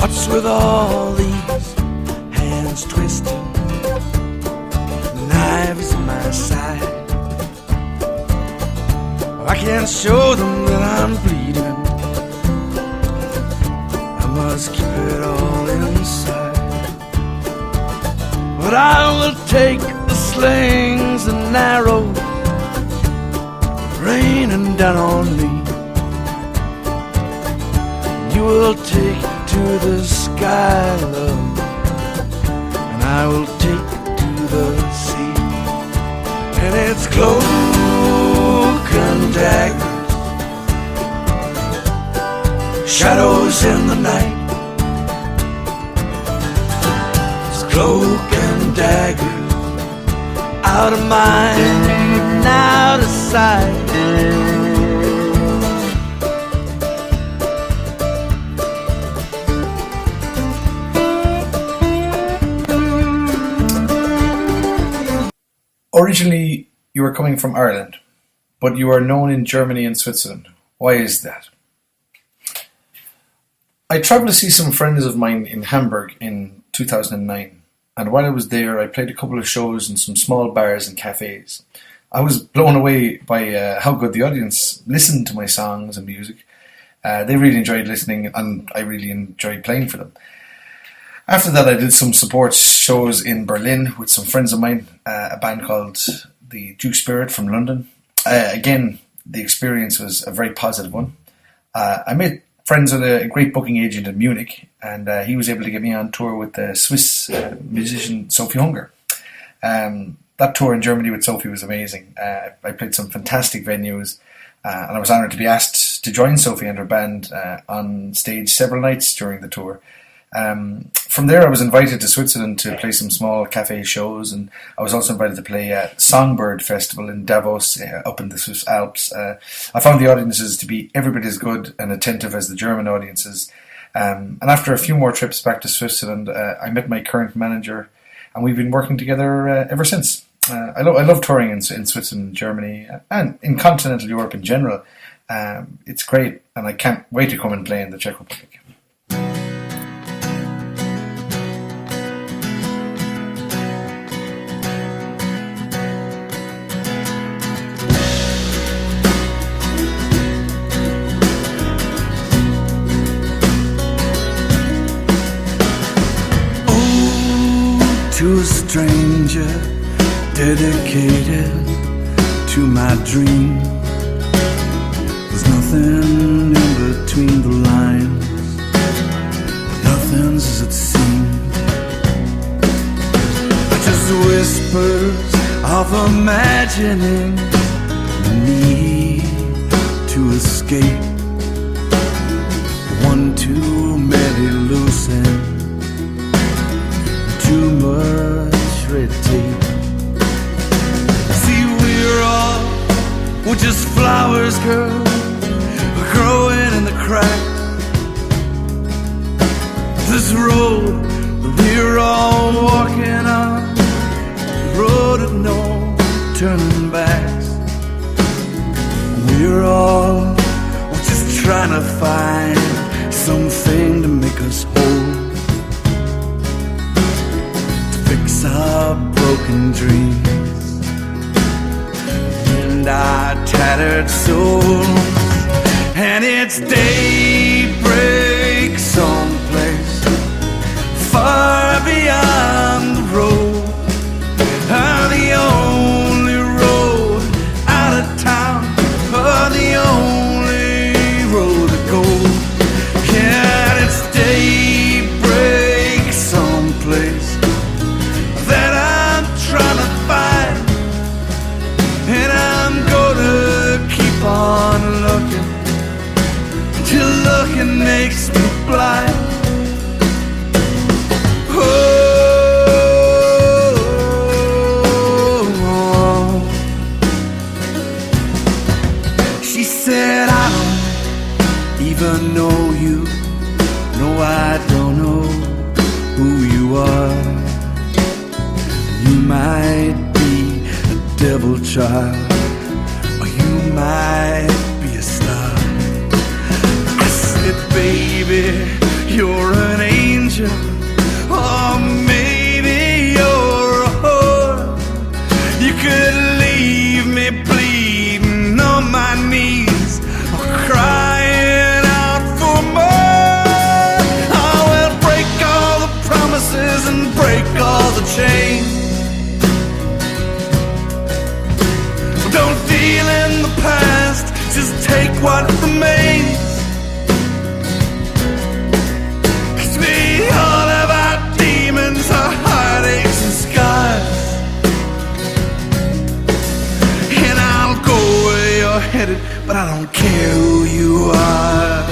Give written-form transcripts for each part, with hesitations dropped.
What's with all these hands twisting, knives in my side? I can't show them that I'm bleeding, I must keep it all inside. But I will take the slings and arrows raining down on me. You will take it to the sky, love, and I will take it to the sea. And it's cloak and daggers, shadows in the night. It's cloak and daggers, out of mind, out of sight. Originally, you were coming from Ireland, but you are known in Germany and Switzerland. Why is that? I travelled to see some friends of mine in Hamburg in 2009, and while I was there, I played a couple of shows in some small bars and cafes. I was blown away by how good the audience listened to my songs and music. They really enjoyed listening, and I really enjoyed playing for them. After that, I did some support shows in Berlin with some friends of mine, a band called the Duke Spirit from London. Again, the experience was a very positive one. I made friends with a great booking agent in Munich, and he was able to get me on tour with the Swiss musician Sophie Hunger. That tour in Germany with Sophie was amazing. I played some fantastic venues, and I was honoured to be asked to join Sophie and her band on stage several nights during the tour. From there, I was invited to Switzerland to play some small cafe shows, and I was also invited to play at Songbird Festival in Davos, up in the Swiss Alps. I found the audiences to be every bit as good and attentive as the German audiences. And after a few more trips back to Switzerland, I met my current manager, and we've been working together ever since. I love touring in Switzerland, Germany, and in continental Europe in general. It's great, and I can't wait to come and play in the Czech Republic. To a stranger dedicated to my dream. There's nothing in between the lines, nothing's as it seems. Just whispers of imagining the need to escape. One too many loose ends, too much red tape. See, we're just flowers, girl, growing in the cracks. This road that we're all walking on, the road of no turning backs. We're just trying to find something to make us whole, our broken dreams and our tattered souls. And it's daybreak someplace far beyond the road, the only road out of town, the only road to go. Yeah, it's daybreak someplace that I'm trying to find, and I'm gonna keep on looking till looking makes me blind. Oh, she said, I don't even know you. No, I don't know who you are. You might be a devil child, or you might be a star. I said, baby, you're an angel. what remains. 'Cause we all have our demons, our heartaches and scars. And I'll go where you're headed, but I don't care who you are.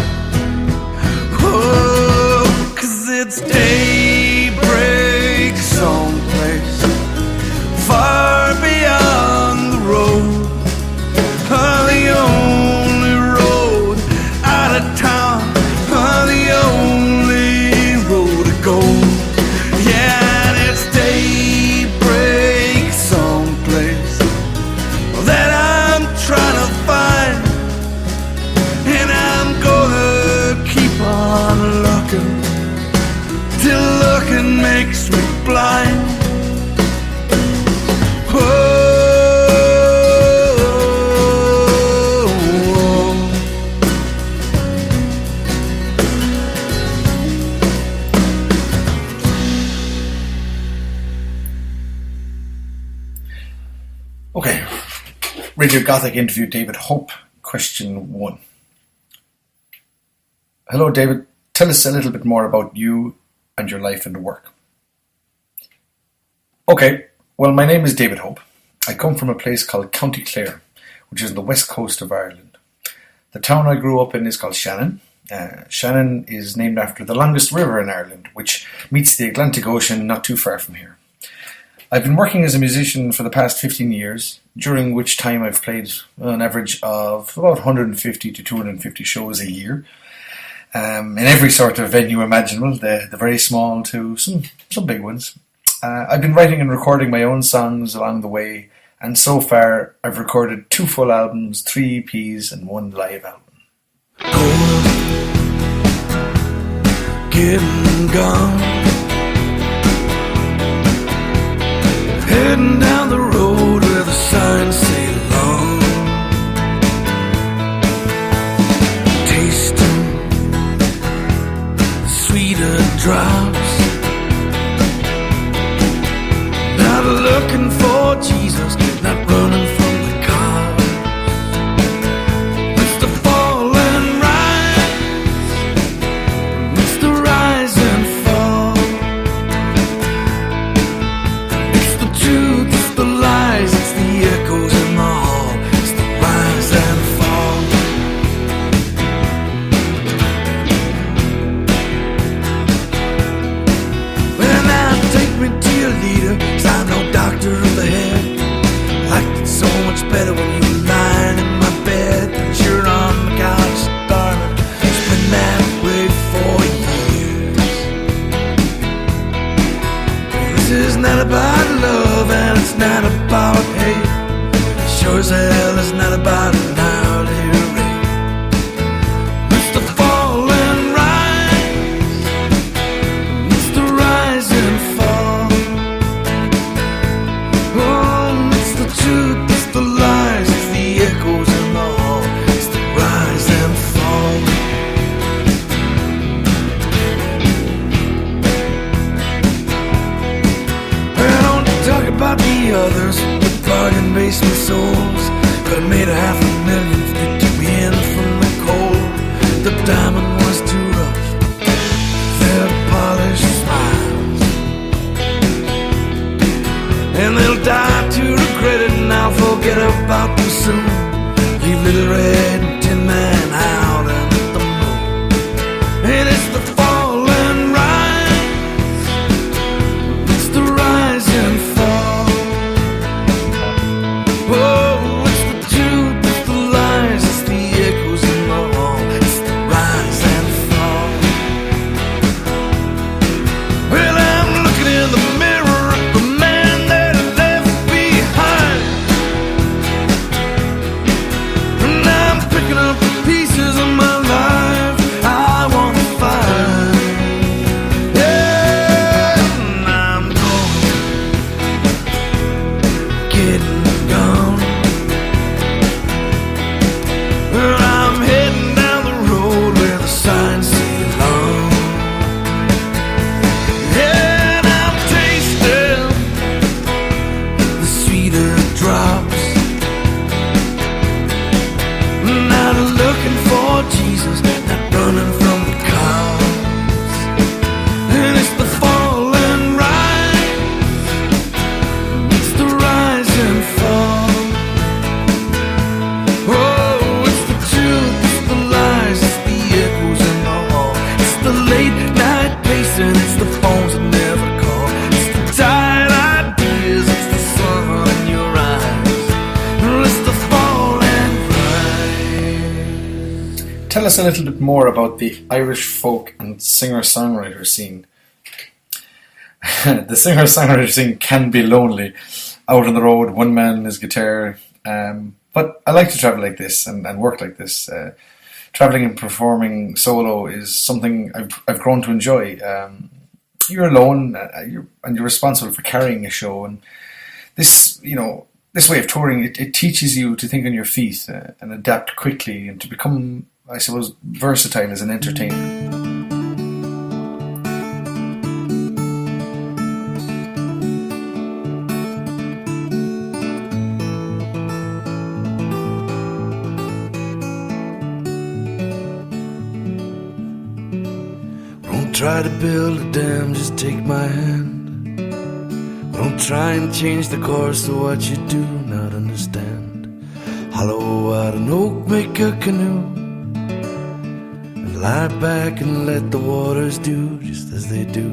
Oh, 'cause it's daybreak someplace far beyond the road, the only road out of town, the only road to go. Yeah, and it's daybreak someplace that I'm trying to find, and I'm gonna keep on looking till looking makes me blind. Whoa. Okay, Radio Gothic interview David Hope, question 1. Hello David, tell us a little bit more about you and your life and work. Okay, well my name is David Hope. I come from a place called County Clare, which is on the west coast of Ireland. The town I grew up in is called Shannon. Shannon is named after the longest river in Ireland, which meets the Atlantic Ocean not too far from here. I've been working as a musician for the past 15 years, during which time I've played an average of about 150 to 250 shows a year, in every sort of venue imaginable, the very small to some big ones. I've been writing and recording my own songs along the way, and so far I've recorded 2 full albums, 3 EPs, and 1 live album. Cold, getting gone, heading down the road where the signs say long, tasting sweeter drops, not looking for Jesus, not running from the cops. It's the fall and rise, it's the rise and fall, it's the truth, it's the lies, it's the echoes in the hall, it's the rise and fall. Well now take me to your leader, 'cause I'm no doctor of the head. tell us a little bit more about the Irish folk and singer-songwriter scene. The singer-songwriter scene can be lonely, out on the road, one man and his guitar. But I like to travel like this and work like this. Traveling and performing solo is something I've grown to enjoy. You're alone, and you're responsible for carrying a show. And this way of touring, it teaches you to think on your feet and adapt quickly and to become, I suppose, versatile as an entertainer. Don't try to build a dam, just take my hand. Don't try and change the course of what you do not understand. Hollow out an oak, make a canoe, and lie back and let the waters do just as they do.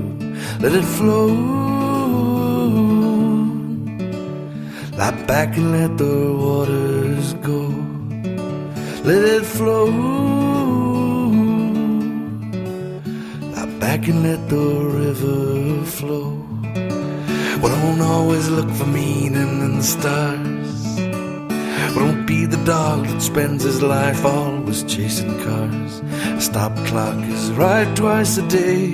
Let it flow. Lie back and let the waters go. Let it flow. Lie back and let the river flow. Well, don't always look for meaning in the stars. Well, don't be the dog that spends his life always chasing cars. A stop clock is right twice a day.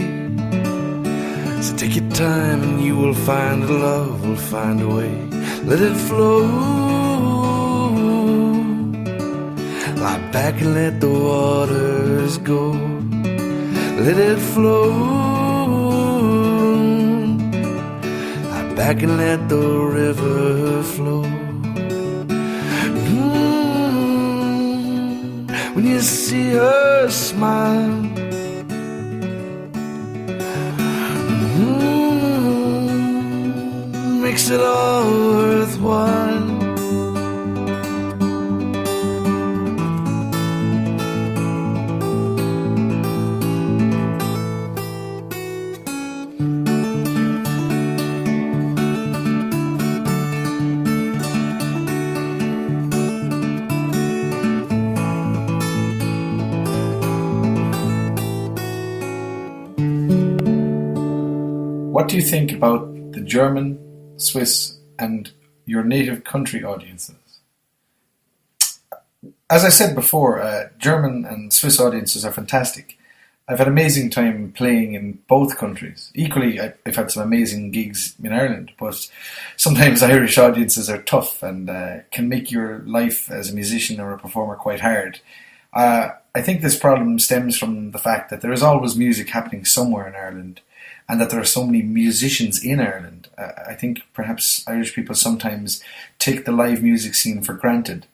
So take your time and you will find that love will find a way. Let it flow. Lie back and let the waters go. Let it flow. Back and let the river flow. When you see her smile, makes it all worthwhile. What do you think about the German, Swiss, and your native country audiences? As I said before, German and Swiss audiences are fantastic. I've had an amazing time playing in both countries. Equally, I've had some amazing gigs in Ireland, but sometimes Irish audiences are tough and can make your life as a musician or a performer quite hard. I think this problem stems from the fact that there is always music happening somewhere in Ireland, and that there are so many musicians in Ireland. I think perhaps Irish people sometimes take the live music scene for granted.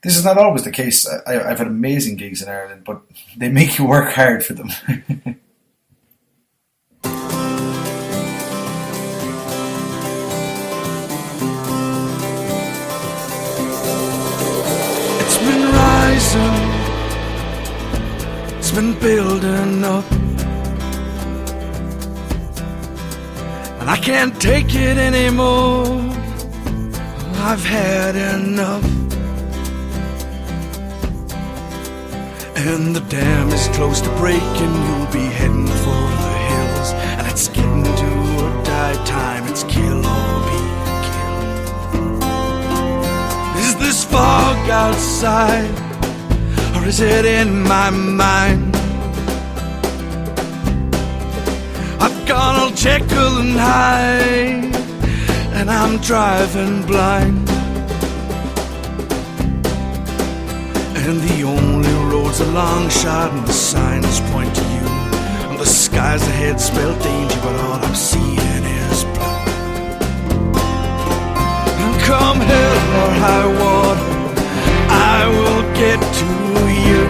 This is not always the case. I've had amazing gigs in Ireland, but they make you work hard for them. It's been rising, it's been building up, and I can't take it anymore. I've had enough, and the dam is close to breaking. You'll be heading for the hills, and it's getting do or die time. It's kill or be killed. Is this fog outside, or is it in my mind? I've gone all Jekyll and Hyde, and I'm driving blind, and the only road's a long shot, and the signs point to you, and the skies ahead spell danger, but all I'm seeing is blood. And come hell or high water, I will get to you.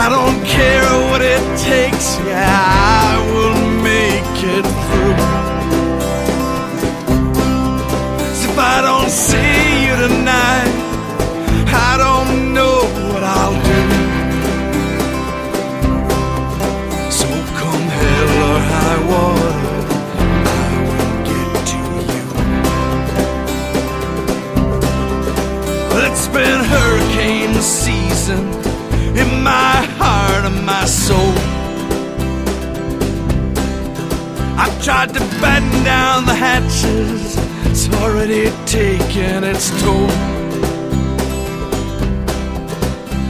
I don't care what it takes, yeah, I will make it through. So if I don't see you tonight, I don't know what I'll do. So come hell or high water, I will get to you. It's been hurricane season in my heart and my soul. I've tried to batten down the hatches, it's already taken its toll.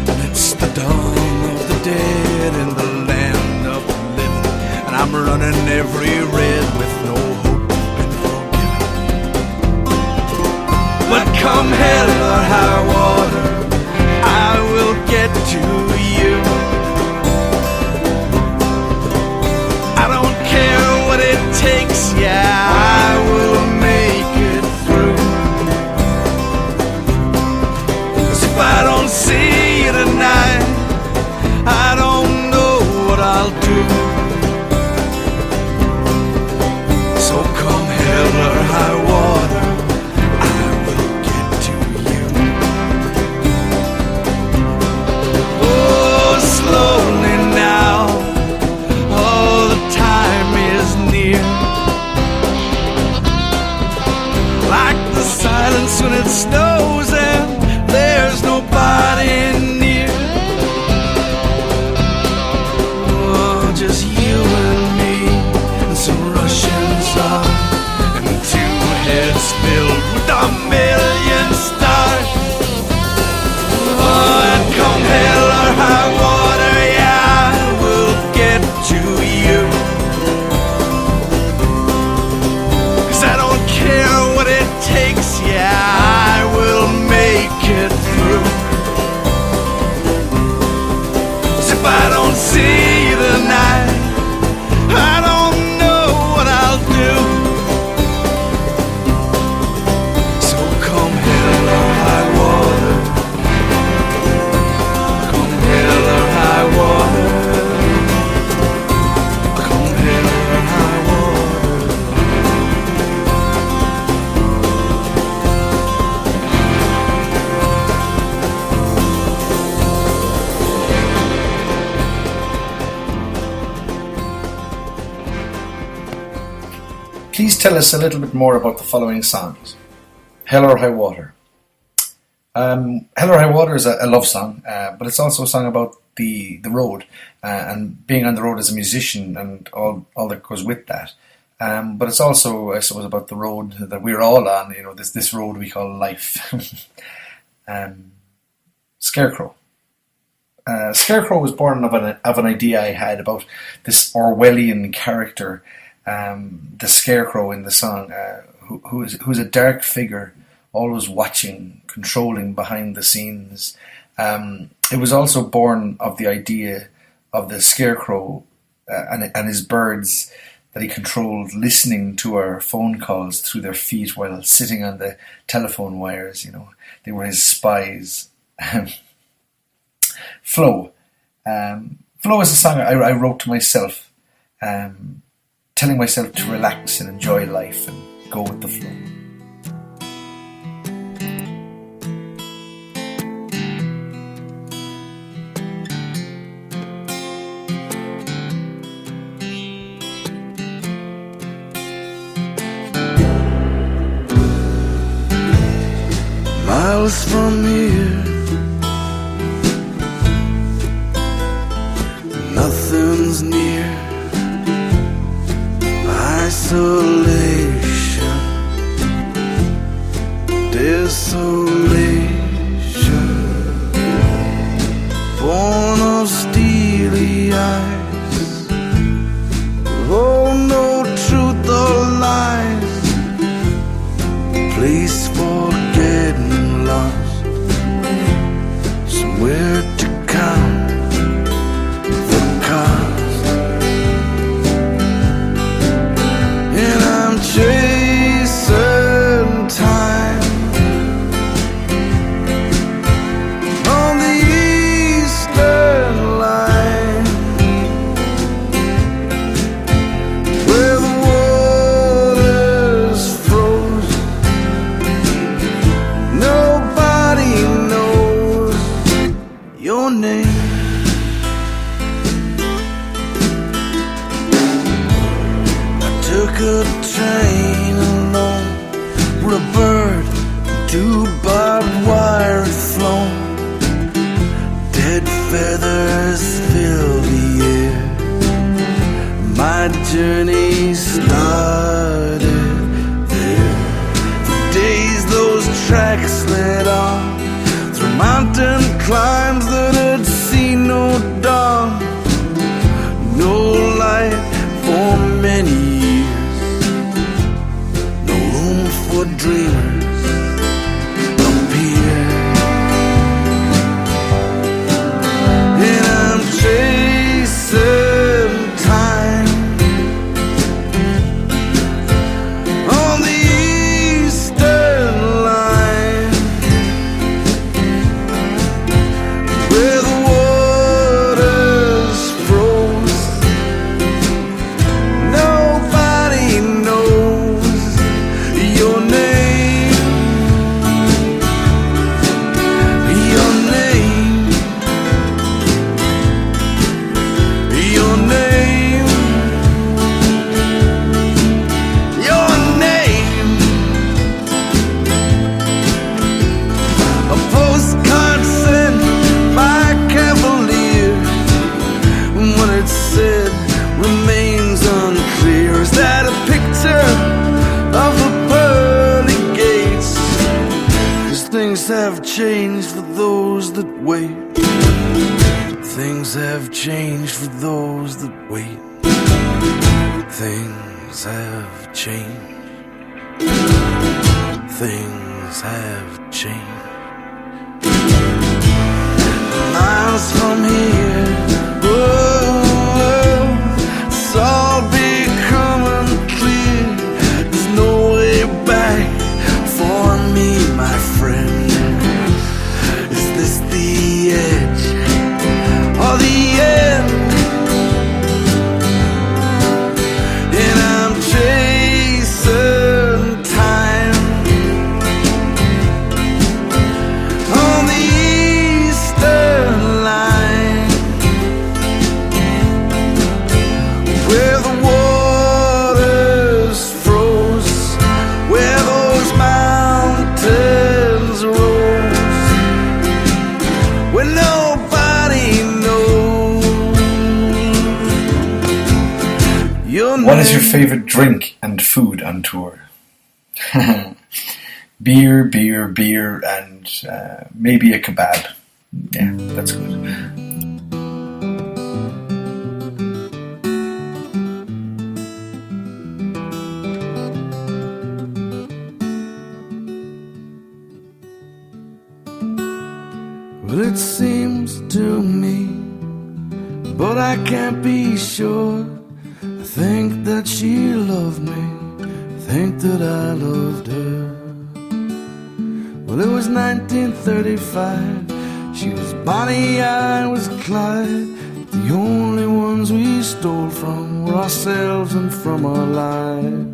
And it's the dawn of the dead in the land of the living, and I'm running every red with no hope in forgiving. But come hell or high water, I will get to you. I don't care what it takes, yeah, I will make it through. 'Cause if I don't see you tonight, I don't know what I'll do. So come hell or high water, I will get to you. Oh, slowly now, oh, the time is near. Like the silence when it snows and there's nobody near. Oh, just you and me and some Russian song and two heads filled with a million stars. Oh, and come hell or high water, yeah, I will get to you. 'Cause I don't care what it takes, yeah, I will make it through. 'Cause if I don't see you tonight, I don't know what I'll do. So come hell or high water, come hell or high water, come hell or high water. Please tell us a little bit more about the following songs. Hell or High Water. Hell or High Water is a love song, but it's also a song about the road and being on the road as a musician and all that goes with that. But it's also, I suppose, about the road that we're all on, you know, this road we call life. Scarecrow. Scarecrow was born of an idea I had about this Orwellian character, the Scarecrow in the song, who's a dark figure, always watching, controlling behind the scenes. It was also born of the idea of the Scarecrow and his birds that he controlled, listening to our phone calls through their feet while sitting on the telephone wires. You know, they were his spies. Flow. Flow is a song I wrote to myself, telling myself to relax and enjoy life and go with the flow. Miles from here, nothing's near. Isolation, desolation, born of steely eyes, oh, no truth or lies, place for getting lost, somewhere to count the cost. And I'm chasing time on the eastern line, where the waters froze. Nobody knows your name. Took a train alone with a bird, two barbed wire mountain climbs that had seen no dawn, no light for many years, no room for dreamers up here. And I'm chasing time on the eastern line, where the waters froze. Nobody knows your name, your name, your name, your name. A postcard sent by a cavalier, what it said remains unclear. Is that a picture of the pearly gates? 'Cause things have changed for those that wait. Things have changed for those that wait. Things have changed. Things have changed. Miles from here, whoa, it's all becoming clear. There's no way back for me, my friend. Is this the edge or the end? And I'm chasing time on the eastern line, where the waters froze, where those mountains rose, where nobody knows your name. What is your favorite drink and food on tour? Beer, beer, beer, and maybe a kebab. Yeah, that's good. Well, it seems to me, but I can't be sure. I think that she loved me, I think that I loved her. Well, it was 1935. She was Bonnie, I was Clyde. The only ones we stole from were ourselves and from our lives.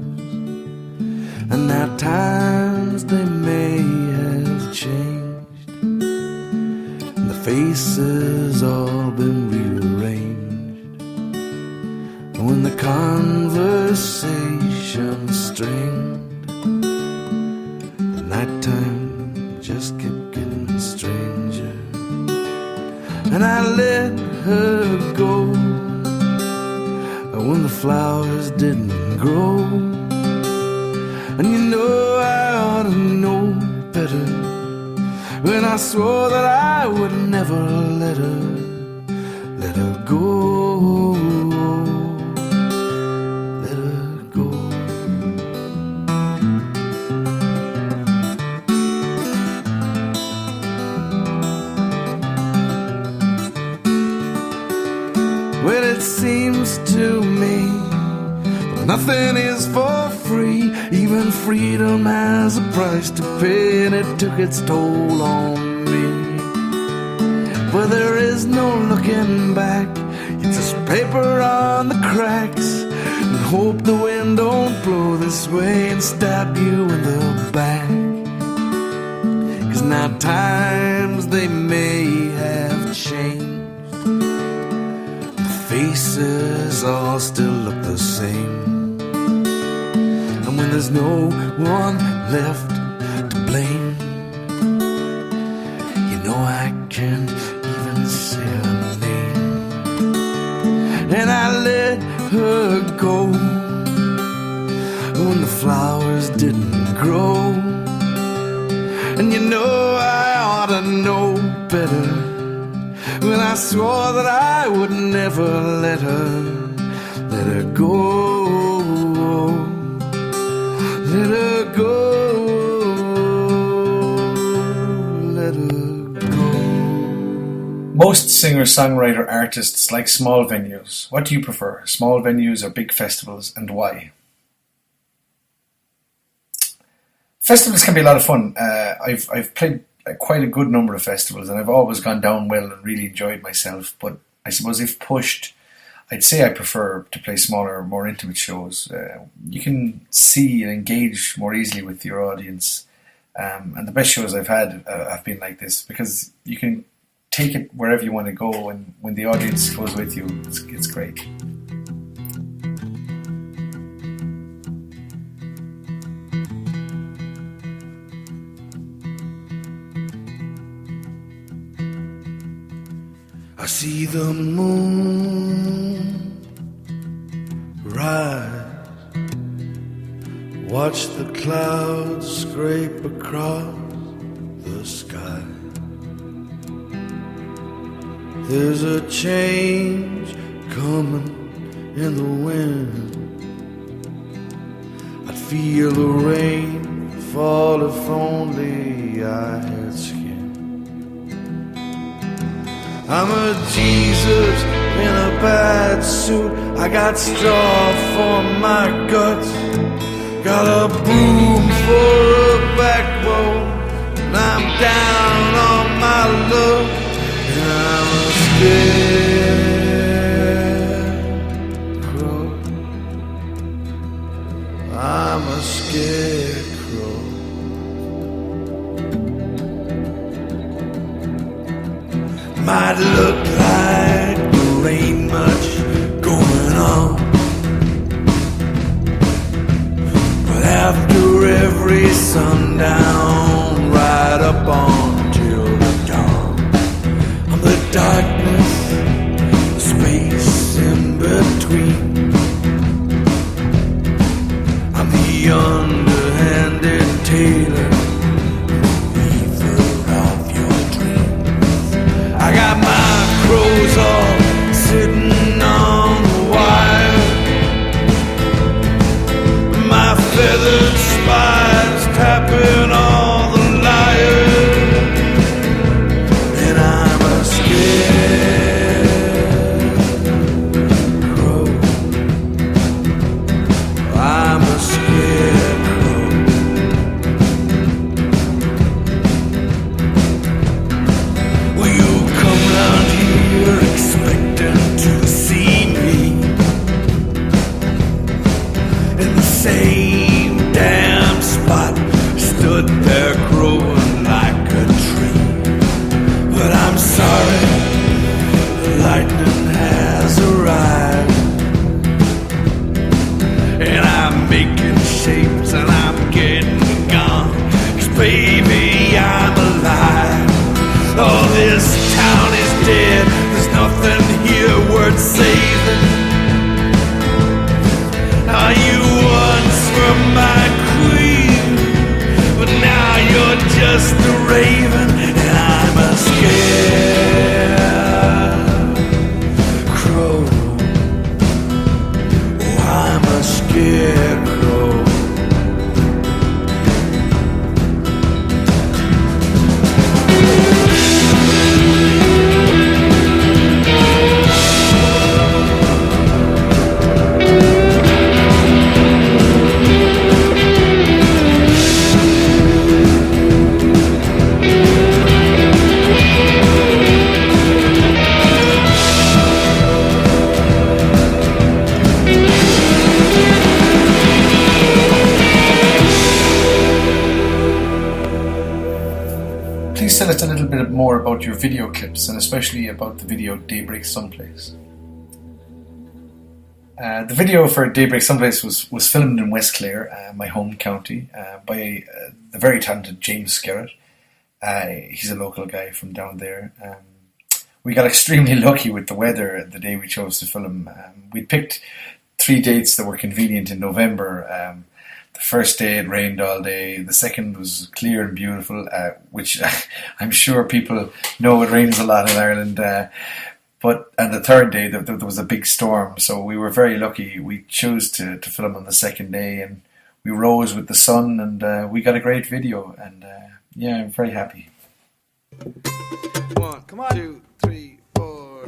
And now times they may have changed, and the faces all been rearranged. And when the conversation strained, the nighttime just kept getting stranger. And I let her go when the flowers didn't grow. And you know I ought to know better, when I swore that I would never let her go. Let her go. Well, it seems to me that nothing is for free. Even freedom has a price to pay, and it took its toll on me. But there is no looking back. You just paper on the cracks and hope the wind don't blow this way and stab you in the back. 'Cause now times they may have changed, faces all still look the same. And when there's no one left to blame, you know I can't even say her name. And I let her go when the flowers didn't grow. And you know I ought ought to know better when I swore that I would never let her go, let her go, let her go. Most singer-songwriter artists like small venues. What do you prefer, small venues or big festivals, and why? Festivals can be a lot of fun. I've played quite a good number of festivals, and I've always gone down well and really enjoyed myself. But I suppose if pushed, I'd say I prefer to play smaller, more intimate shows. You can see and engage more easily with your audience, and the best shows I've had have been like this, because you can take it wherever you want to go, and when the audience goes with you, it's great. I see the moon rise, watch the clouds scrape across the sky. There's a change coming in the wind. I'd feel the rain fall if only I had skin. I'm a Jesus in a bad suit. I got straw for my guts, got a broom for a backbone, and I'm down on my luck, and I'm a scarecrow. I'm a scarecrow. Might look like there ain't much going on, but after every sundown, right up until the dawn, I'm the darkness, the space in between. I'm the underhanded tailor, I got my crows all sitting on the wire, my feathered spines tapping all the lyres, and I'm a scarecrow. I'm a scarecrow. Will you come round here expecting to see me in the same damn spot? Stood there growing like a tree, but I'm sorry, the lightning has arrived, and I'm making shapes and I'm getting gone, 'cause baby I'm alive. Oh, this town is dead, there's nothing here worth saving. Now you once were my queen, but now you're just a raven, and I'm a scarecrow. Oh, I'm a scarecrow. Please tell us a little bit more about your video clips, and especially about the video Daybreak Someplace. The video for Daybreak Someplace was filmed in West Clare, my home county, by the very talented James Skerritt. He's a local guy from down there. We got extremely lucky with the weather the day we chose to film. We picked 3 dates that were convenient in November. The first day it rained all day. The second was clear and beautiful, which I'm sure people know it rains a lot in Ireland. And the third day there was a big storm, so we were very lucky. We chose to film on the second day, and we rose with the sun, and we got a great video. And yeah, I'm very happy. One, come on. 2, 3, 4.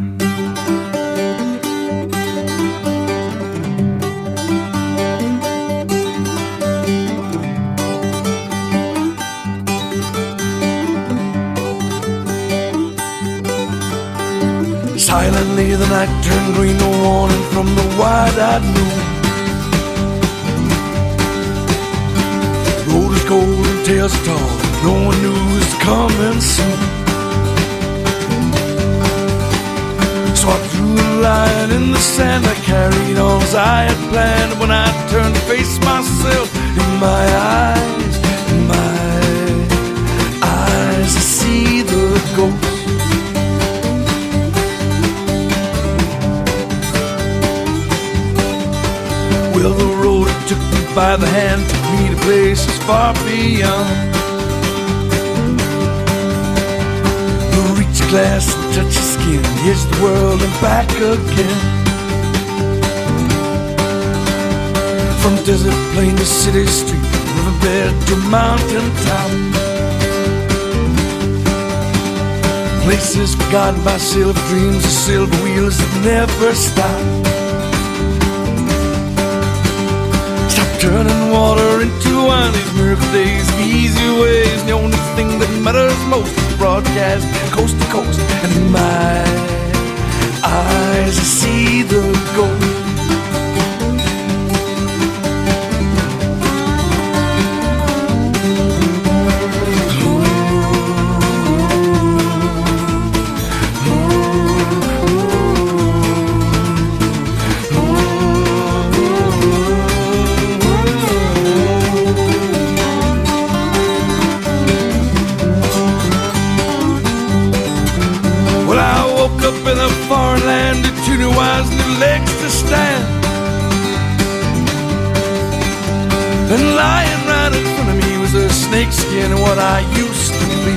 Silently the night turned green, no warning from the wide-eyed moon. The road was cold and tales tall, no one knew it was coming soon. So I drew a line in the sand, I carried on as I had planned. When I turned to face myself, in my eyes, I see the ghost. Well, the road took me by the hand, took me to places far beyond. The reach of glass and touch of skin, here's the world and back again. From desert plain to city street, riverbed to mountain top. Places forgotten by silver dreams, the silver wheels that never stop. Turning water into wine, these miracle days, easy ways. The only thing that matters most is broadcast coast to coast. And in my eyes I see the gold. In a foreign land, with 2 new eyes, new legs to stand. And lying right in front of me was a snakeskin, what I used to be.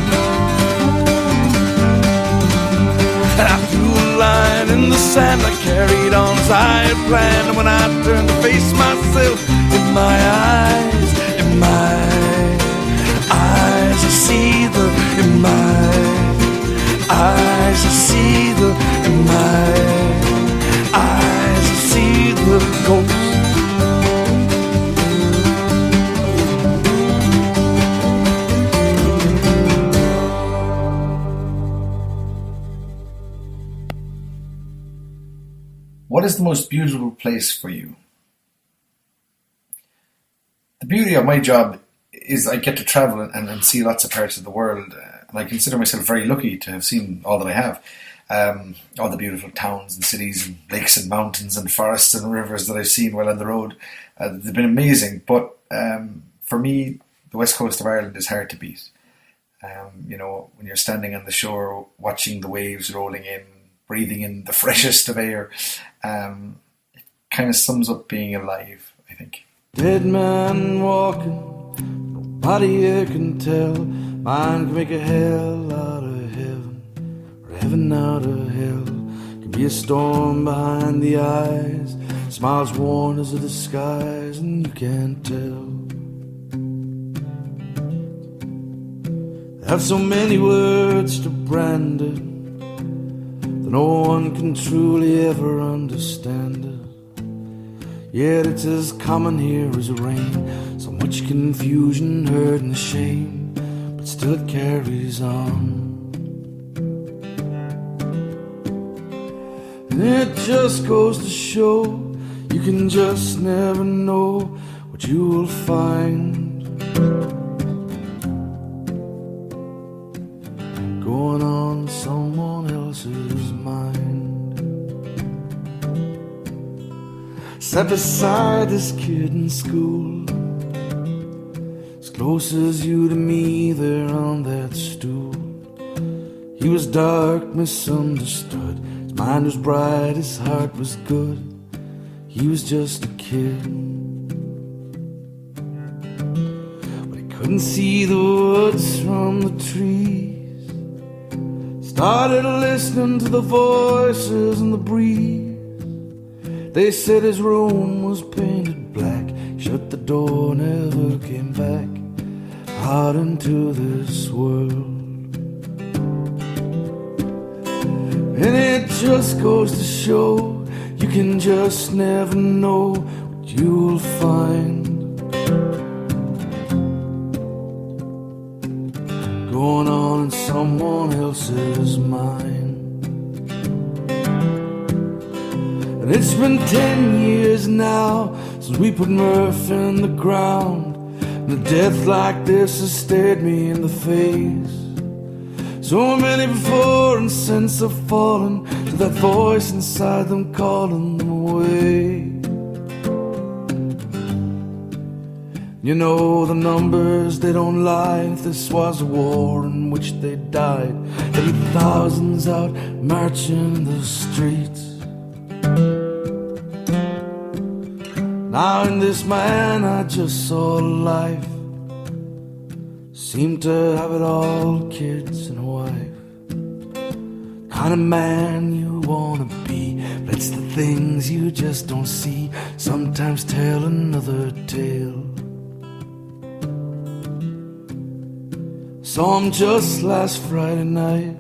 And I threw a line in the sand, I carried on as I had planned. And when I turned to face myself, in my eyes, I see the, in my eyes I see the, in my eyes I see the ghost. What is the most beautiful place for you? The beauty of my job is I get to travel and see lots of parts of the world. And I consider myself very lucky to have seen all that I have. All the beautiful towns and cities and lakes and mountains and forests and rivers that I've seen while on the road. They've been amazing. But for me, the west coast of Ireland is hard to beat. You know, when you're standing on the shore, watching the waves rolling in, breathing in the freshest of air, it kind of sums up being alive, I think. Dead man walking, nobody here can tell. Mind can make a hell out of heaven, or heaven out of hell. Can be a storm behind the eyes, smiles worn as a disguise, and you can't tell. They have so many words to brand it that no one can truly ever understand it. Yet it's as common here as rain, so much confusion, hurt and shame, but still it carries on. And it just goes to show, you can just never know what you will find going on in someone else's mind. Sat beside this kid in school, as close as you to me there on that stool. He was dark, misunderstood, his mind was bright, his heart was good. He was just a kid. couldn't see the woods from the trees. Started listening to the voices in the breeze. They said his room was painted black, shut the door, never came back out into this world. And it just goes to show, you can just never know what you'll find going on in someone else's mind. And it's been 10 years now since we put Murph in the ground, and a death like this has stared me in the face. So many before and since have fallen to that voice inside them calling them away. You know the numbers, they don't lie. If this was a war in which they died, there'd be thousands out marching the streets. Now in this man I just saw life, seemed to have it all, kids and a wife. Kind of man you wanna be, but it's the things you just don't see sometimes tell another tale. Saw him just last Friday night,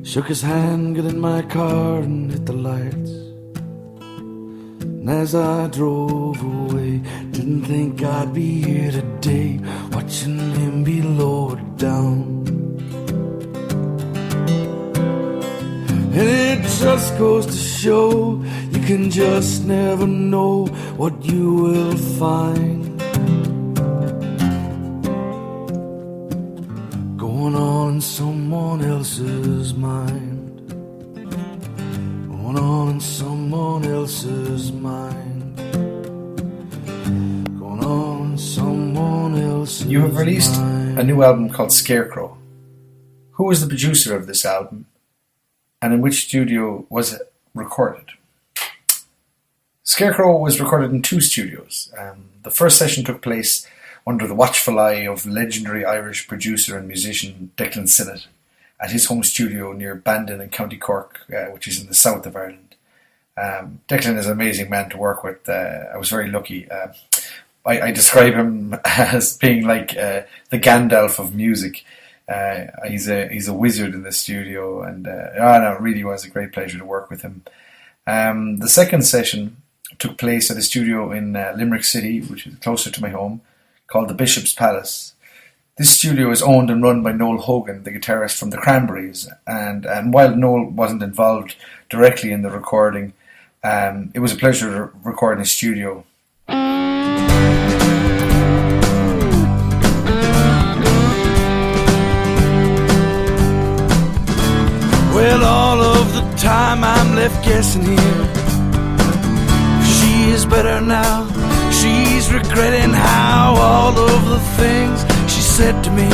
shook his hand, got in my car and hit the lights. And as I drove away, didn't think I'd be here today, watching him be lowered down. And it just goes to show, you can just never know what you will find going on in someone else's mind, going on in someone else's mind, going on in someone else's mind. You have released a new album called Scarecrow. Who was the producer of this album, and in which studio was it recorded? Scarecrow was recorded in 2 studios. The first session took place under the watchful eye of legendary Irish producer and musician Declan Sinnott at his home studio near Bandon in County Cork, which is in the south of Ireland. Declan is an amazing man to work with. I was very lucky. I describe him as being like the Gandalf of music. He's a wizard in the studio, and no, it really was a great pleasure to work with him. The second session took place at a studio in Limerick City, which is closer to my home, called the Bishop's Palace. This studio is owned and run by Noel Hogan, the guitarist from the Cranberries, and while Noel wasn't involved directly in the recording, it was a pleasure to record in his studio. Well, all of the time I'm left guessing here. She is better now. She's regretting how all of the things she said to me.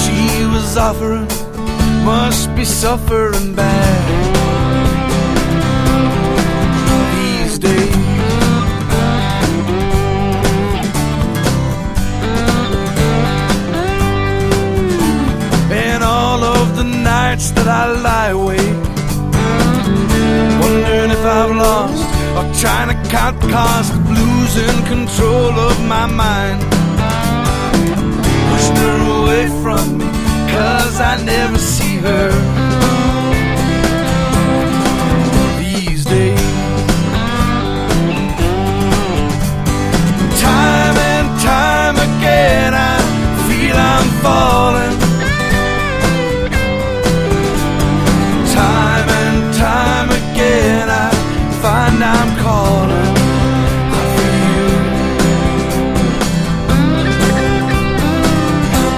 She was offering, must be suffering bad these days. And all of the nights that I lie awake, wondering if I've lost, or trying to count the cost of losing control of my mind, pushing her away from me, 'cause I never see her these days. Time and time again I feel I'm falling. Time and time again I find I'm calling for you.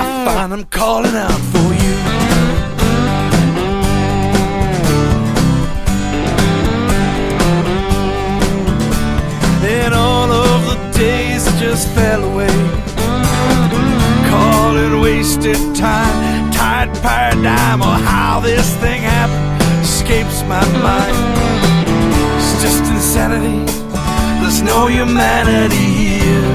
I find I'm calling out for you. Then all of the days just fell away. Call it wasted time, tired paradigm, or how this thing happened escapes my mind. It's just insanity, there's no humanity here.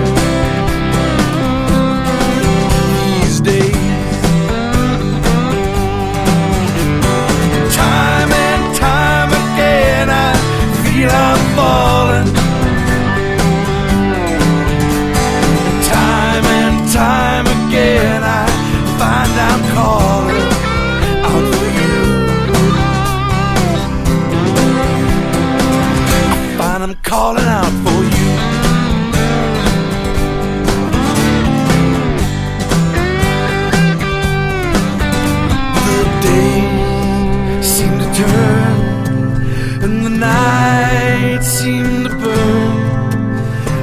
calling out for you. The days seem to turn and the night seem to burn.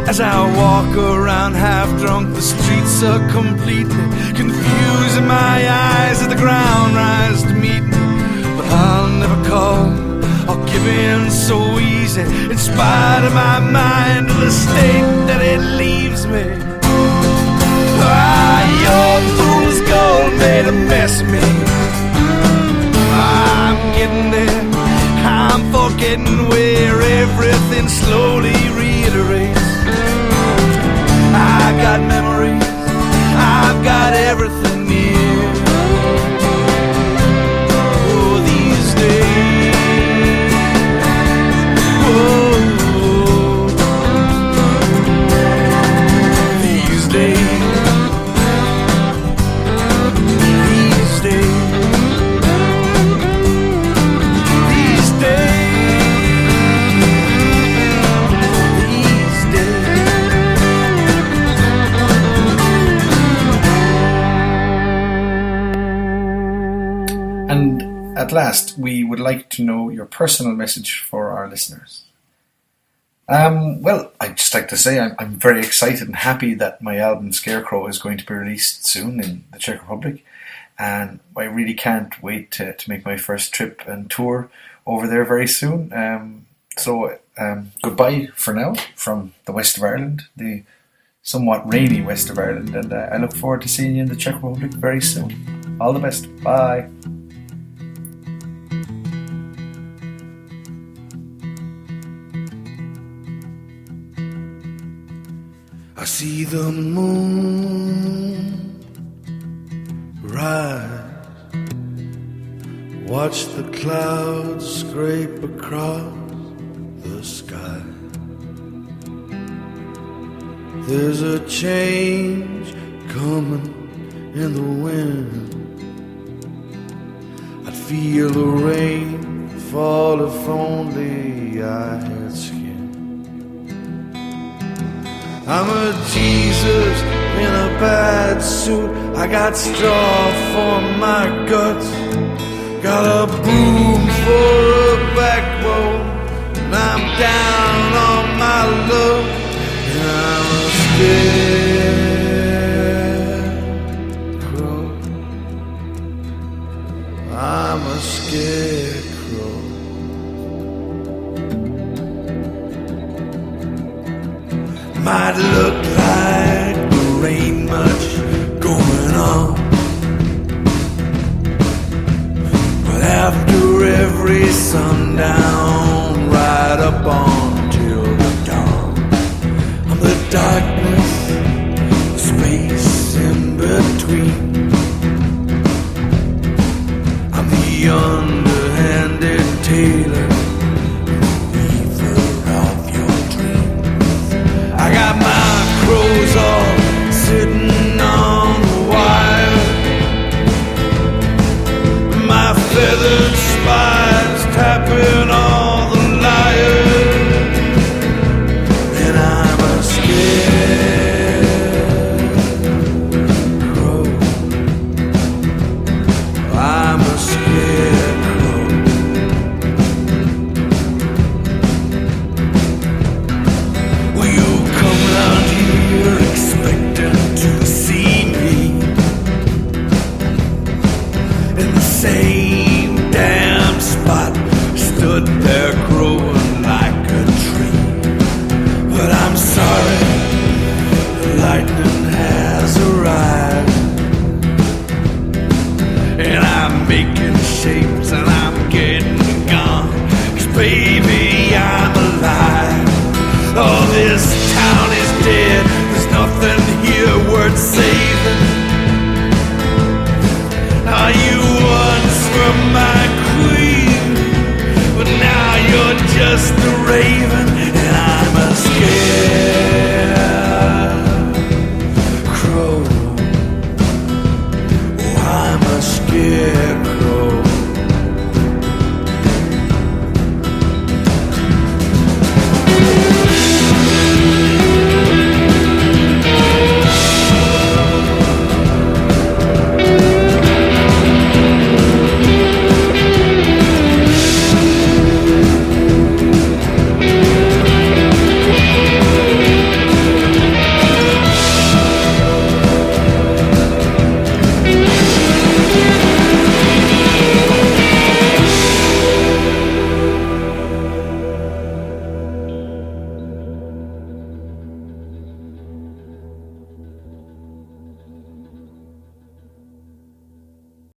As I walk around half drunk, the streets are completely confused, and my eyes at the ground rise to meet me. But I'll never call or give in so easy, in spite of my mind and the state that it leaves me. Your fool's gold made a mess of me. I'm getting there, I'm forgetting where everything slowly reiterates. I got memories, I've got everything near. Oh, these days, oh, these days, these days, these days. And at last, we would like to know your personal message for our listeners. Well, I'd just like to say I'm very excited and happy that my album Scarecrow is going to be released soon in the Czech Republic. And I really can't wait to make my first trip and tour over there very soon. So goodbye for now from the west of Ireland, the somewhat rainy west of Ireland. And I look forward to seeing you in the Czech Republic very soon. All the best. Bye. I see the moon rise, watch the clouds scrape across the sky. There's a change coming in the wind. I'd feel the rain fall if only I had skin. I'm a Jesus in a bad suit. I got straw for my guts, got a broom for a backbone, and I'm down on my luck, and I'm a scarecrow. I'm a scarecrow. Might look like there ain't much going on, but after every sundown, right up until the dawn, I'm the darkness, the space in between. I'm the underhanded tailor, I got my crows all sitting on the wire, my feathered spines tapping all the lyres, and I'm a scarecrow. I'm a scarecrow. Will you come around here expecting to see me in the same damn spot, stood there growing like a tree? But I'm sorry, the lightning has arrived, and I'm making shapes and I'm getting gone, 'cause baby I'm alive. Oh, this town is dead, there's nothing here worth saving. Oh, you once were my queen, but now you're just a raven, and I'm a scarecrow. Oh, I'm a scarecrow.